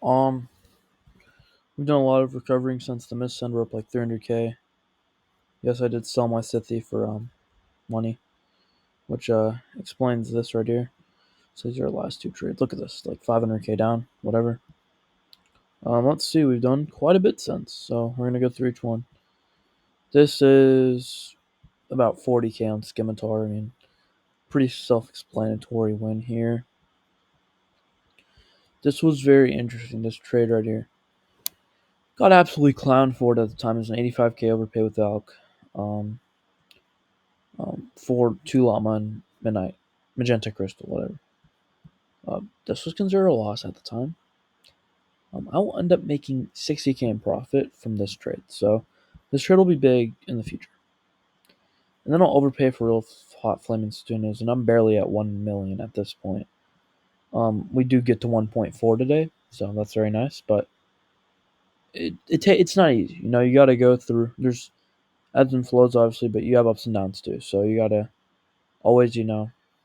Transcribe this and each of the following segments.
Um, we've done a lot of recovering since the Missend. We're up like 300k. Yes, I did sell my Sithy for money, which explains this right here. So these are our last two trades. Look at this, like 500k down, whatever. Let's see, we've done quite a bit since, so we're gonna go through each one. This is about 40k on Scimitar. I mean, pretty self-explanatory win here. This was very interesting. This trade right here got absolutely clowned for it at the time. It was an 85k overpay with Valk. Um, for 2 Llama and Midnight, Magenta Crystal, whatever. This was considered a loss at the time. I will end up making 60k in profit from this trade, so this trade will be big in the future. And then I'll overpay for real hot flaming stunas, and I'm barely at 1 million at this point. We do get to 1.4 today, so that's very nice, but it's not easy. You know, you got to go through. There's ebbs and flows, obviously, but you have ups and downs too. So you got to always,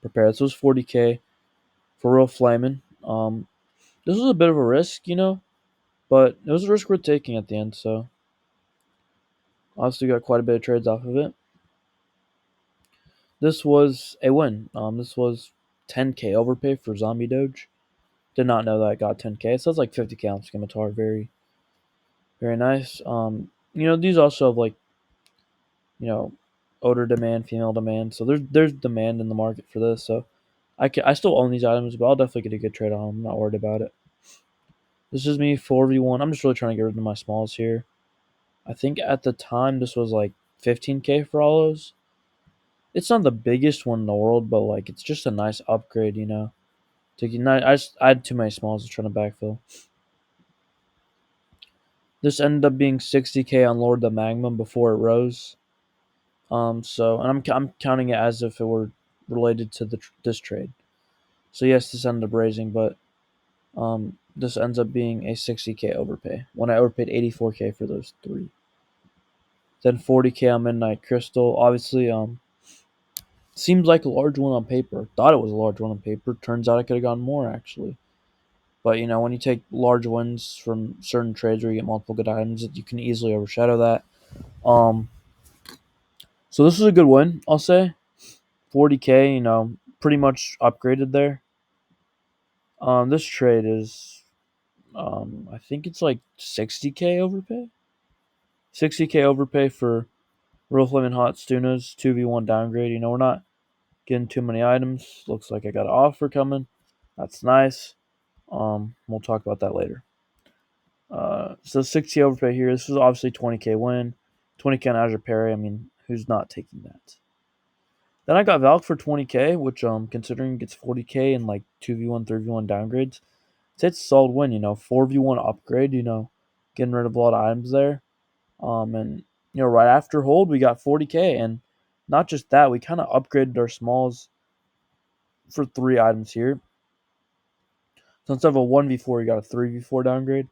prepare. This was 40k for real flaming. This was a bit of a risk, but it was a risk worth taking at the end. So obviously got quite a bit of trades off of it. This was a win. This was 10k overpay for Zombie Doge. Did not know that I got 10k. So it's like 50k on Scimitar. Very, very nice. These also have like, you know, odor demand, female demand. So there's demand in the market for this. So I still own these items, but I'll definitely get a good trade on them. I'm not worried about it. This is me 4v1. I'm just really trying to get rid of my smalls here. I think at the time this was like 15k for all those. It's not the biggest one in the world, but like it's just a nice upgrade, I had too many smalls to try to backfill. This ended up being 60k on Lord of the Magma before it rose. And I'm counting it as if it were related to this trade. So yes, this ended up raising, but this ends up being a 60k overpay when I overpaid 84k for those three. Then 40k on Midnight Crystal. Obviously, seems like a large one on paper. Thought it was a large one on paper. Turns out I could have gotten more actually. But when you take large wins from certain trades where you get multiple good items, you can easily overshadow that. Um, so this is a good win, I'll say. 40k, pretty much upgraded there. This trade is, I think it's like 60k overpay. 60k overpay for Real Flamin' Hot Stunas 2v1 downgrade. We're not getting too many items. Looks like I got an offer coming. That's nice. We'll talk about that later. So 60 overpay here. This is obviously 20k win. 20k on Azure Parry. I mean, who's not taking that? Then I got Valk for 20k, which considering gets 40k and like 2v1, 3v1 downgrades, it's a solid win. 4v1 upgrade. Getting rid of a lot of items there. And right after hold we got 40k, and not just that, we kind of upgraded our smalls for 3 items here. So instead of a 1v4, you got a 3v4 downgrade.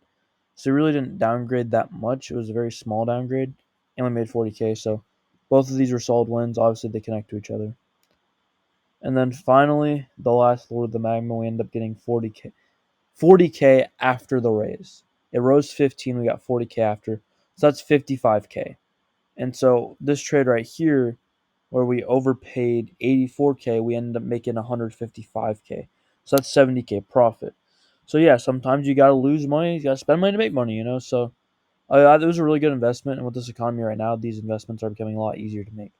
So we really didn't downgrade that much. It was a very small downgrade, and we made 40k. So both of these were solid wins. Obviously, they connect to each other. And then finally, the last Lord of the Magma, we end up getting 40k. 40k after the raise. It rose 15, we got 40k after. So that's 55k. And so this trade right here, where we overpaid 84k, we ended up making 155k. So that's 70k profit. So yeah, sometimes you gotta lose money, you gotta spend money to make money, So it was a really good investment, and with this economy right now, these investments are becoming a lot easier to make.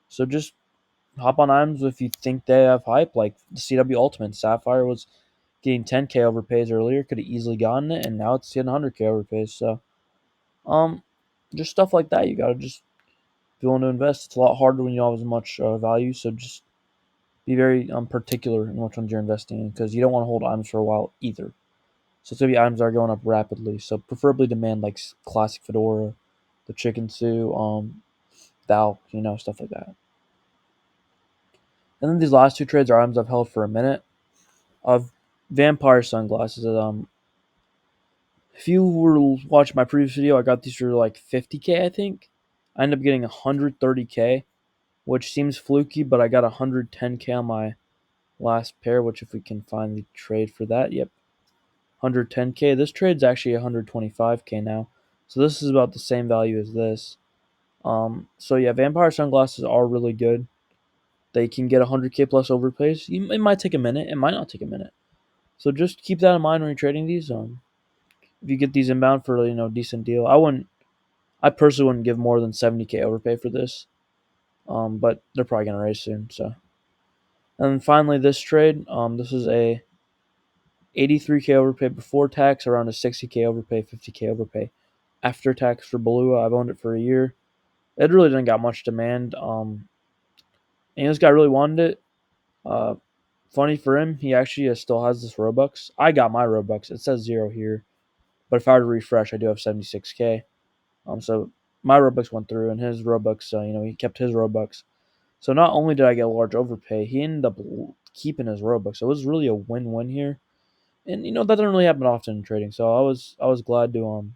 So just hop on items if you think they have hype, like the CW Ultimate. Sapphire was getting 10k overpays earlier, could have easily gotten it, and now it's getting 100k overpays. So just stuff like that. You gotta just, if you want to invest, it's a lot harder when you don't have as much value. So just be very particular in which ones you're investing in, because you don't want to hold items for a while either. So it's gonna be items that are going up rapidly. So preferably demand like classic Fedora, the Chicken Sue, Valk, stuff like that. And then these last two trades are items I've held for a minute. Of Vampire sunglasses. If you were watching my previous video, I got these for like 50k, I think. I ended up getting 130k, which seems fluky, but I got 110k on my last pair, which if we can find the trade for that, yep. 110k. This trade's actually 125k now, so this is about the same value as this. So yeah, vampire sunglasses are really good. They can get 100k plus overpays. It might take a minute. It might not take a minute. So just keep that in mind when you're trading these. If you get these inbound for decent deal, I personally wouldn't give more than 70k overpay for this. But they're probably gonna raise soon. So, and then finally this trade. This is a 83k overpay before tax, around a 60k overpay, 50k overpay after tax for Balua. I've owned it for a year. It really didn't got much demand. And this guy really wanted it. Uh, Funny for him, he actually still has this Robux. I got my Robux. It says 0 here, but if I were to refresh, I do have 76k. So my Robux went through, and his Robux, he kept his Robux. So not only did I get a large overpay, he ended up keeping his Robux. So it was really a win-win here, and that doesn't really happen often in trading. So I was glad to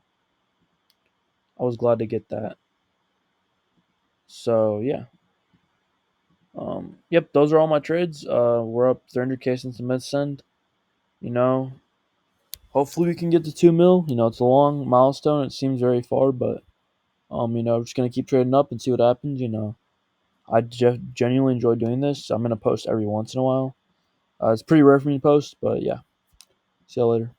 get that. So yeah, yep, those are all my trades. We're up 300k since the Missend. You know, hopefully we can get to 2 mil. It's a long milestone. It seems very far, but just gonna keep trading up and see what happens. I genuinely enjoy doing this. I'm gonna post every once in a while. It's pretty rare for me to post, but yeah. See you later.